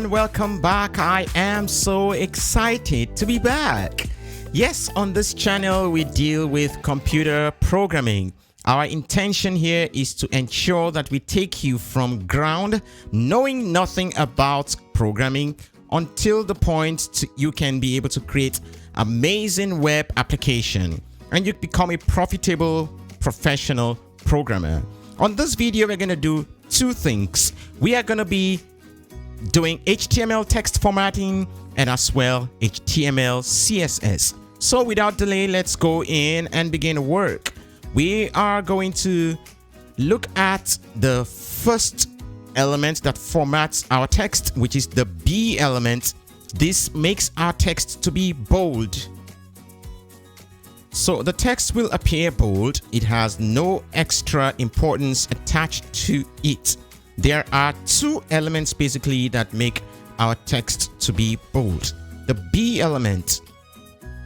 everyone, welcome back. I am so excited to be back. Yes, on this channel we deal with computer programming. Our intention here is to ensure that we take you from ground, knowing nothing about programming, until the point you can be able to create amazing web application and you become a profitable professional programmer. On this video, we're going to do two things. We are going to be doing HTML text formatting and as well HTML CSS. So without delay, let's go in and begin work. We are going to look at the first element that formats our text, which is the B element. This makes our text to be bold. So the text will appear bold. It has no extra importance attached to it. There are two elements basically that make our text to be bold. The B element.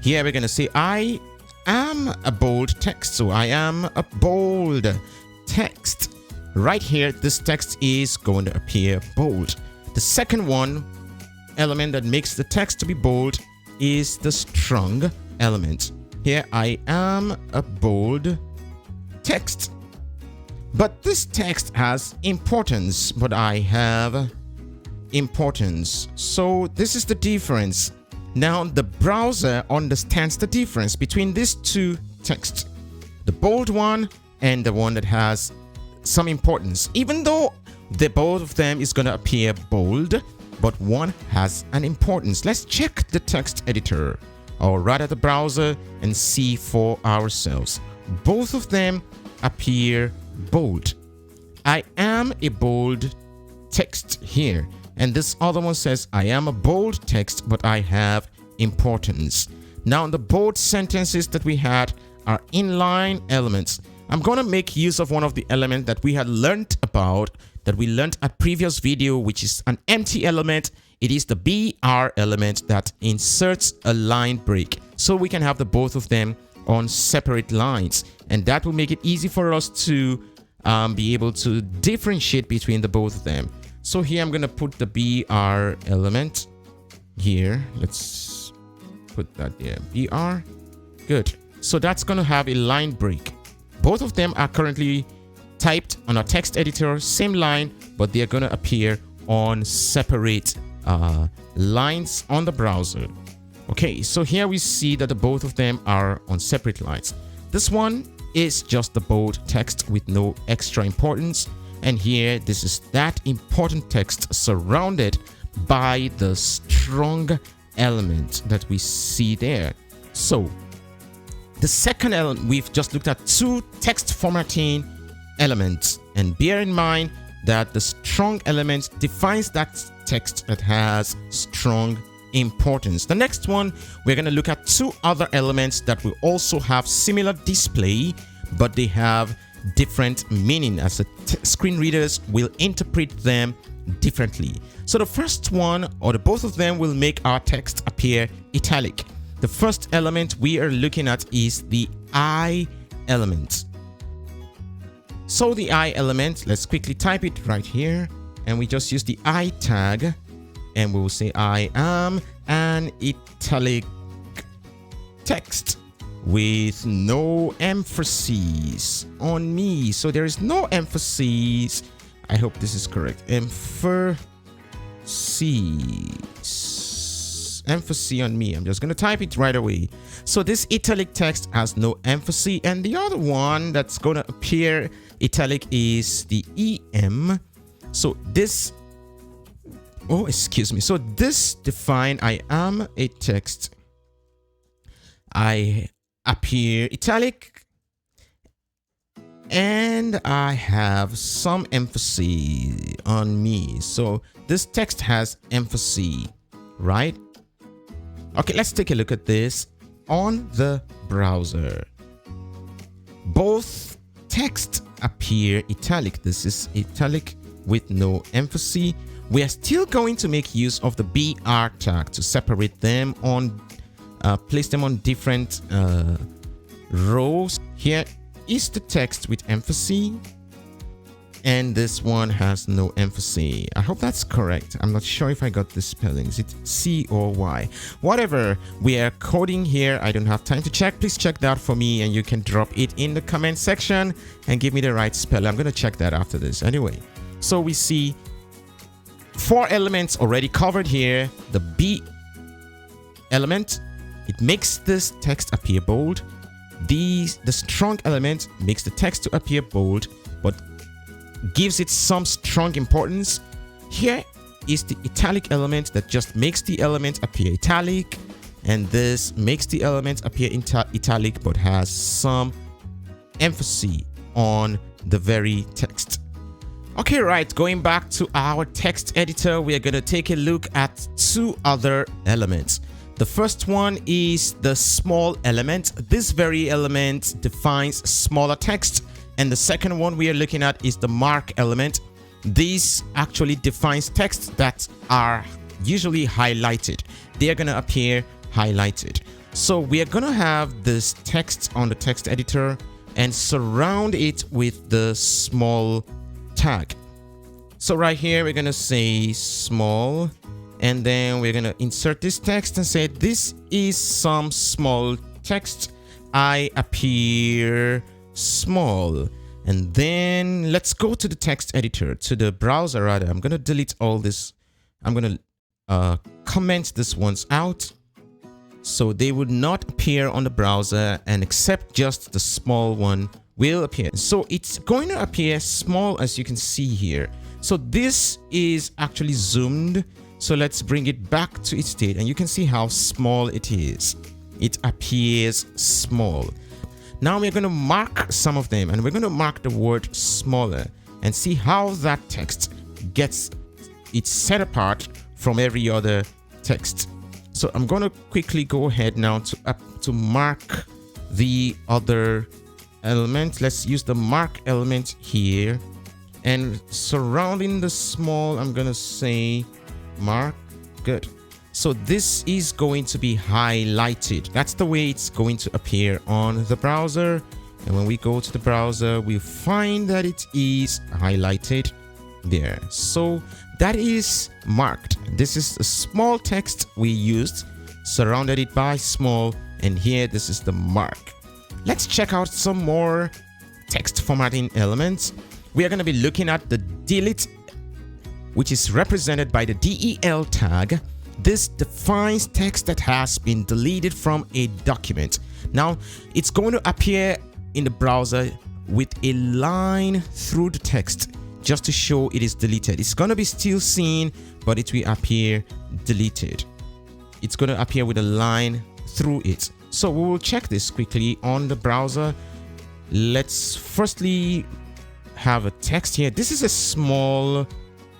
Here we're going to say I am a bold text. So I am a bold text. Right here, this text is going to appear bold. The second one element that makes the text to be bold is the strong element. Here I am a bold text. But this text has importance, but I have importance. So this is the difference. Now the browser understands the difference between these two texts, the bold one and the one that has some importance. Even though the both of them is going to appear bold, but one has an importance. Let's check the text editor, or rather the browser, and see for ourselves. Both of them appear bold. I am a bold text here, and this other one says I am a bold text, but I have importance. Now the bold sentences that we had are inline elements. I'm going to make use of one of the elements that we had learned about, that we learned at previous video, which is an empty element. It is the BR element that inserts a line break, so we can have the both of them on separate lines, and that will make it easy for us to be able to differentiate between the both of them. So here I'm going to put the BR element here. Let's put that there. BR. Good. So that's going to have a line break. Both of them are currently typed on a text editor, same line, but they're going to appear on separate lines on the browser. Okay, so here we see that the both of them are on separate lines. This one is just the bold text with no extra importance, and here this is that important text surrounded by the strong element that we see there. So the second element, we've just looked at two text formatting elements, and bear in mind that the strong element defines that text that has strong importance. The next one, we're going to look at two other elements that will also have similar display, but they have different meaning, as the screen readers will interpret them differently. So the first one, or the both of them, will make our text appear italic. The first element we are looking at is the I element. So the I element, let's quickly type it right here, and we just use the I tag, and we will say I am an italic text with no emphasis on me. So there is no emphasis. I hope this is correct. Emphasis on me. I'm just going to type it right away. So this italic text has no emphasis, and the other one that's going to appear italic is the EM. So this, oh, excuse me. So this define I am a text. I appear italic, and I have some emphasis on me. So this text has emphasis, right? Okay, let's take a look at this on the browser. Both text appear italic. This is italic with no emphasis. We are still going to make use of the BR tag to separate them on, place them on different rows. Here is the text with emphasis. and this one has no emphasis. I hope that's correct. I'm not sure if I got the spelling. Is it C or Y? Whatever we are coding here, I don't have time to check. Please check that for me, and you can drop it in the comment section and give me the right spell. I'm going to check that after this anyway. So we see 4 elements already covered here. The B element, it makes this text appear bold. The strong element makes the text to appear bold, but gives it some strong importance. Here is the italic element that just makes the element appear italic, and this makes the element appear italic but has some emphasis on the very text. Okay, right, going back to our text editor, we are going to take a look at 2 other elements. The first one is the small element. This very element defines smaller text. And the second one we are looking at is the mark element. This actually defines texts that are usually highlighted. They are going to appear highlighted. So we are going to have this text on the text editor and surround it with the small tag. So right here, we're going to say small, and then we're going to insert this text and say, this is some small text. I appear small. And then let's go to the text editor, to the browser rather. I'm going to delete all this. I'm going to comment this ones out, so they would not appear on the browser, and except just the small one will appear. So it's going to appear small, as you can see here. So this is actually zoomed. So let's bring it back to its state, and you can see how small it is. It appears small. Now we're going to mark some of them, and we're going to mark the word smaller and see how that text gets it set apart from every other text. So I'm going to quickly go ahead now to mark the other element. Let's use the mark element here, and surrounding the small, I'm going to say mark. Good. So this is going to be highlighted. That's the way it's going to appear on the browser. And when we go to the browser, we find that it is highlighted there. So that is marked. This is a small text we used, surrounded it by small, and here this is the mark. Let's check out some more text formatting elements. We are going to be looking at the delete, which is represented by the del tag. This defines text that has been deleted from a document. Now, it's going to appear in the browser with a line through the text just to show it is deleted. It's going to be still seen, but it will appear deleted. It's going to appear with a line through it. So we will check this quickly on the browser. Let's firstly have a text here. This is a small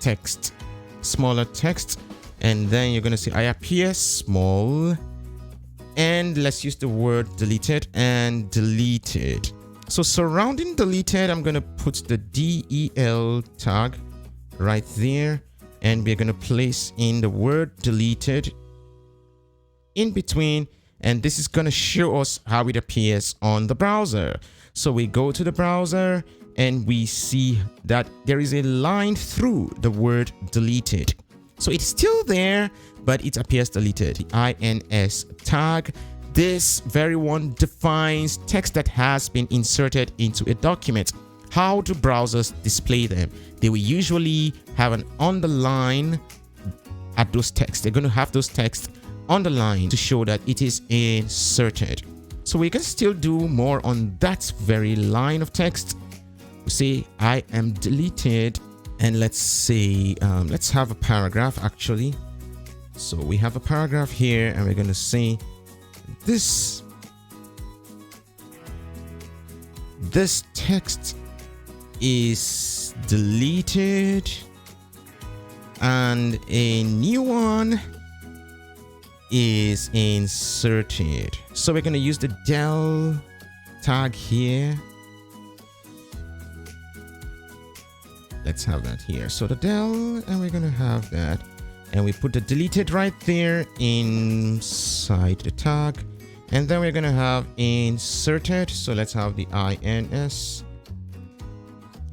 text, smaller text. And then you're going to say, I appear small. And let's use the word deleted and deleted. So surrounding deleted, I'm going to put the del tag right there. And we're going to place in the word deleted in between. And this is going to show us how it appears on the browser. So we go to the browser and we see that there is a line through the word deleted. So it's still there, but it appears deleted. The ins tag, this very one defines text that has been inserted into a document. How do browsers display them? They will usually have an underline at those texts. They're going to have those texts underlined to show that it is inserted. So we can still do more on that very line of text. We say, I am deleted. And let's say, let's have a paragraph actually. So we have a paragraph here, and we're going to say this text is deleted and a new one is inserted. So we're going to use the del tag here. Let's have that here. So the del, and we're going to have that. And we put the deleted right there inside the tag. And then we're going to have inserted. So let's have the ins.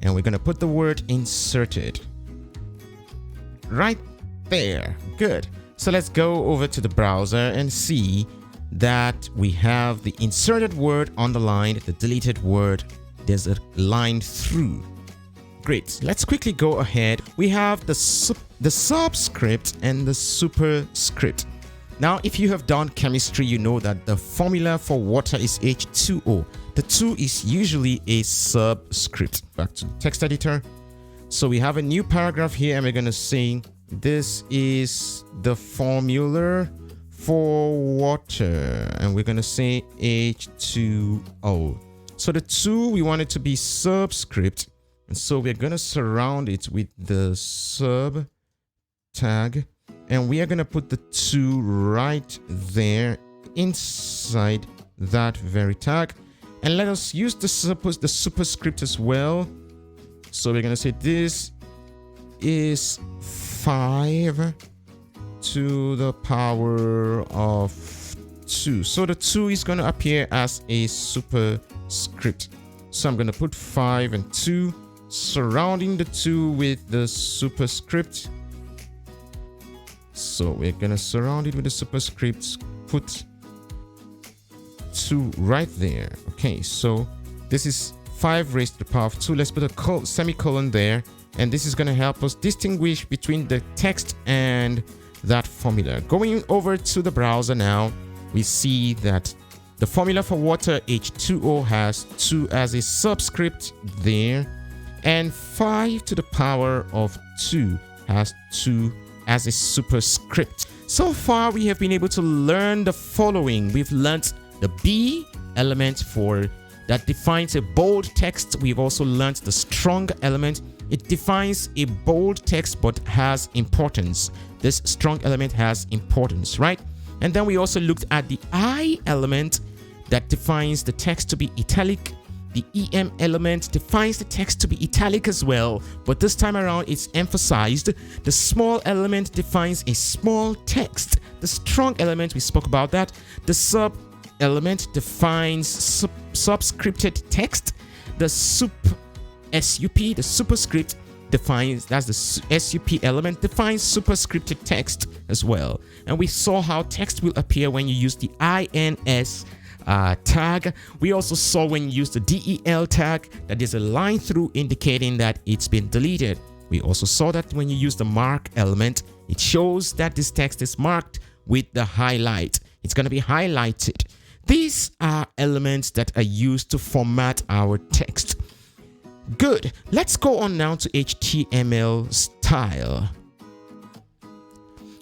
and we're going to put the word inserted right there. Good. So let's go over to the browser and see that we have the inserted word underlined, the deleted word, there's a line through. Great. Let's quickly go ahead. We have the subscript and the superscript. Now, if you have done chemistry, you know that the formula for water is H2O. The 2 is usually a subscript. Back to the text editor. So we have a new paragraph here, and we're going to say this is the formula for water, and we're going to say H2O. So the 2, we want it to be subscript, and so we're going to surround it with the sub tag, and we are going to put the 2 right there inside that very tag. And let us use the superscript as well. So we're going to say this is 5 to the power of 2. So the 2 is going to appear as a superscript. So I'm going to put 5 and 2, surrounding the 2 with the superscript. So we're going to surround it with the superscript, put 2 right there. Okay, so this is 5 raised to the power of 2. Let's put a semicolon there, and this is going to help us distinguish between the text and that formula. Going over to the browser now, we see that the formula for water H2O has 2 as a subscript there, and 5 to the power of 2 has 2 as a superscript. So far, we have been able to learn the following. We've learned the B element for that defines a bold text. We've also learned the strong element. It defines a bold text but has importance. This strong element has importance, right? And then we also looked at the I element that defines the text to be italic. The EM element defines the text to be italic as well, but this time around it's emphasized. The small element defines a small text. The strong element, we spoke about that. The sub element defines subscripted text. The SUP, the superscript defines, that's the SUP element, defines superscripted text as well. And we saw how text will appear when you use the INS tag. We also saw when you use the DEL tag that there's a line through indicating that it's been deleted. We also saw that when you use the mark element, it shows that this text is marked with the highlight. It's going to be highlighted. These are elements that are used to format our text. Good. Let's go on now to HTML style.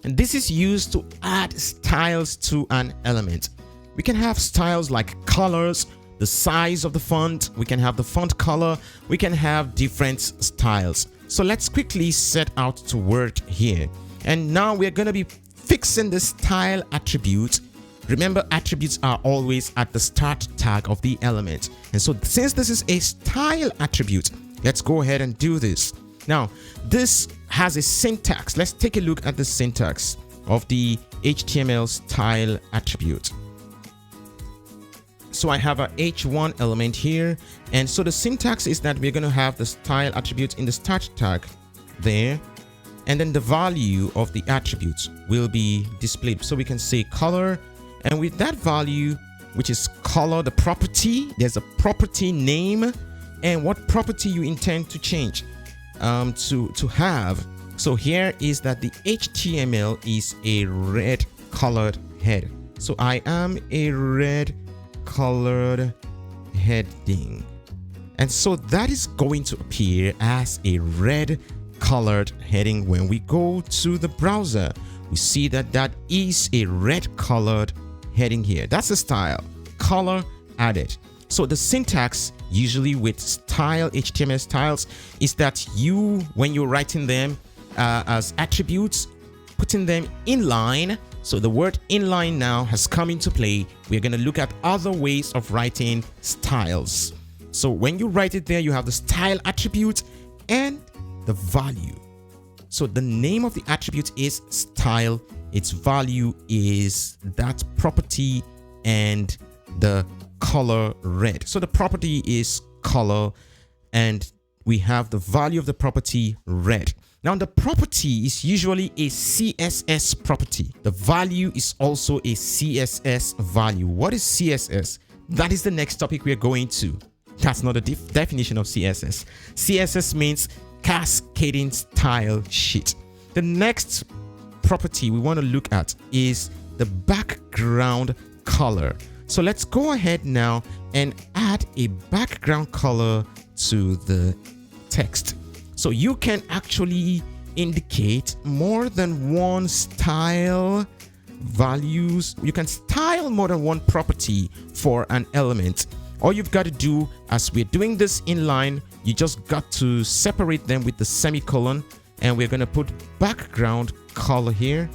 And this is used to add styles to an element. We can have styles like colors, the size of the font. We can have the font color. We can have different styles. So let's quickly set out to work here. And now we're going to be fixing the style attribute. Remember, attributes are always at the start tag of the element. And so since this is a style attribute, let's go ahead and do this. Now, this has a syntax. Let's take a look at the syntax of the HTML style attribute. So I have a H1 element here. And so the syntax is that we're going to have the style attribute in the start tag there. And then the value of the attributes will be displayed. So we can say color. And with that value, which is color, the property, there's a property name and what property you intend to change to have. So here is that the HTML is a red colored head. So I am a red colored heading. And so that is going to appear as a red colored heading when we go to the browser. We see that that is a red colored heading here. That's a style, color added. So the syntax usually with style, HTML styles, is that you, when you're writing them as attributes, putting them in line. So the word inline now has come into play. We're going to look at other ways of writing styles. So when you write it there, you have the style attribute and the value. So the name of the attribute is style. Its value is that property and the color red. So the property is color and we have the value of the property red. Now the property is usually a CSS property. The value is also a CSS value. What is CSS? That is the next topic we are going to. That's not a definition of CSS. CSS means cascading style sheet. The next property we want to look at is the background color. So let's go ahead now and add a background color to the text. So you can actually indicate more than one style values. You can style more than one property for an element. All you've got to do, as we're doing this inline, you just got to separate them with the semicolon, and we're going to put background color here.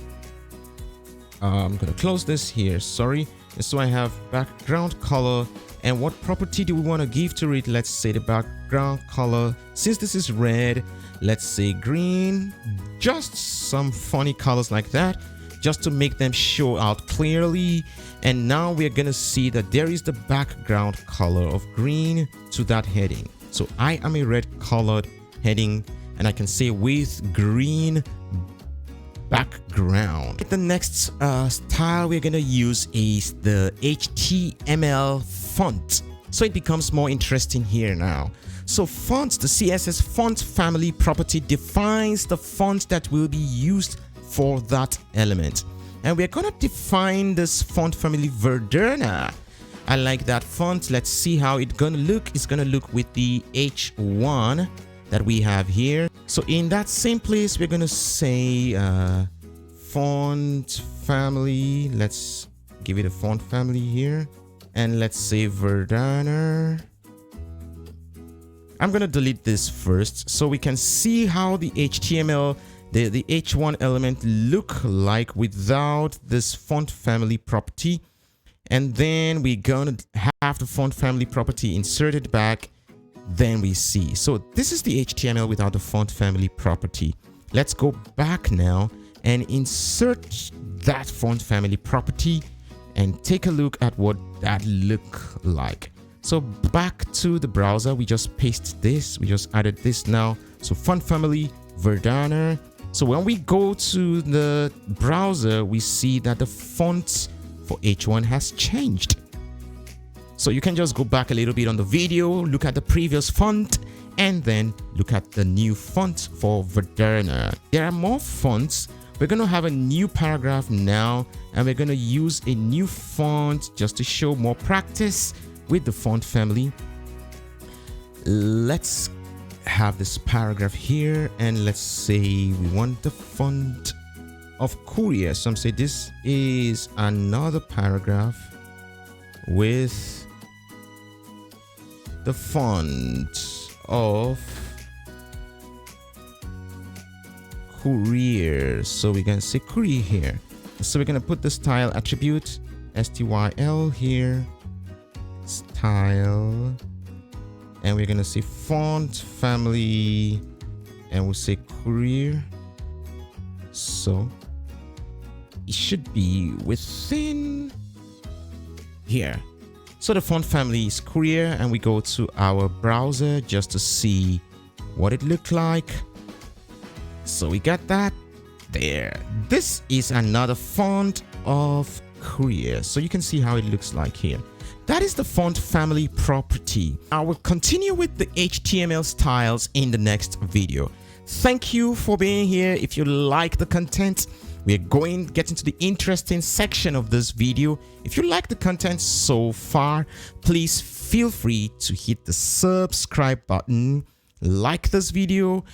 I'm going to close this here, sorry. So I have background color, and what property do we want to give to it? Let's say the background color, since this is red, let's say green, just some funny colors like that, just to make them show out clearly. And now we're going to see that there is the background color of green to that heading. So I am a red colored heading, and I can say with green background. The next style we're going to use is the HTML font. So it becomes more interesting here now. So fonts, the CSS font family property defines the font that will be used for that element. And we're going to define this font family Verdana. I like that font. Let's see how it's going to look. It's going to look with the H1 that we have here. So in that same place, we're going to say font family. Let's give it a font family here. And let's say Verdana. I'm going to delete this first so we can see how the HTML, the H1 element look like without this font family property. And then we're going to have the font family property inserted back. Then we see. So this is the HTML without the font family property. Let's go back now and insert that font family property and take a look at what that look like. So back to the browser, we just paste this, we just added this now. So font family Verdana. So when we go to the browser, we see that the font for H1 has changed. So you can just go back a little bit on the video, look at the previous font, and then look at the new font for Verdana. There are more fonts. We're going to have a new paragraph now, and we're going to use a new font just to show more practice with the font family. Let's have this paragraph here, and let's say we want the font of Courier. So I'm saying this is another paragraph with the font of Courier. So we can say Courier here. So we're going to put the style attribute STYL here, style, and we're going to say font family, and we'll say Courier. So it should be within here. So the font family is Courier, and we go to our browser just to see what it looked like. So we got that there. This is another font of Courier. So you can see how it looks like here. That is the font family property. I will continue with the HTML styles in the next video. Thank you for being here. If you like the content, we're going to get into the interesting section of this video. If you like the content so far, please feel free to hit the subscribe button, like this video,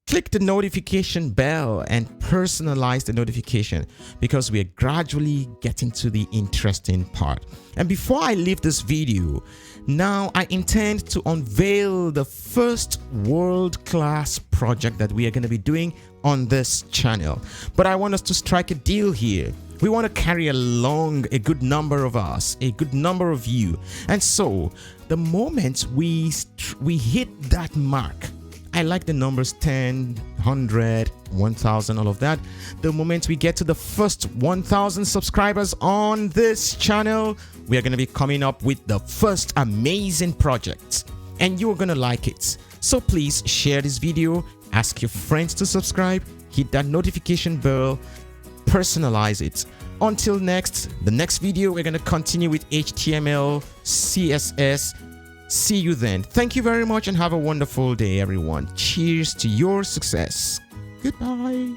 click the notification bell, and personalize the notification, because we are gradually getting to the interesting part. And before I leave this video, now I intend to unveil the first world-class project that we are going to be doing on this channel. But I want us to strike a deal here. We want to carry along a good number of us, a good number of you. And so the moment we hit that mark, I like the numbers 10, 100, 1000, all of that. The moment we get to the first 1000 subscribers on this channel, we are going to be coming up with the first amazing project, and you're going to like it. So please share this video, ask your friends to subscribe, hit that notification bell, personalize it. Until the next video, we're going to continue with HTML, CSS. See you then. Thank you very much and have a wonderful day, everyone. Cheers to your success. Goodbye.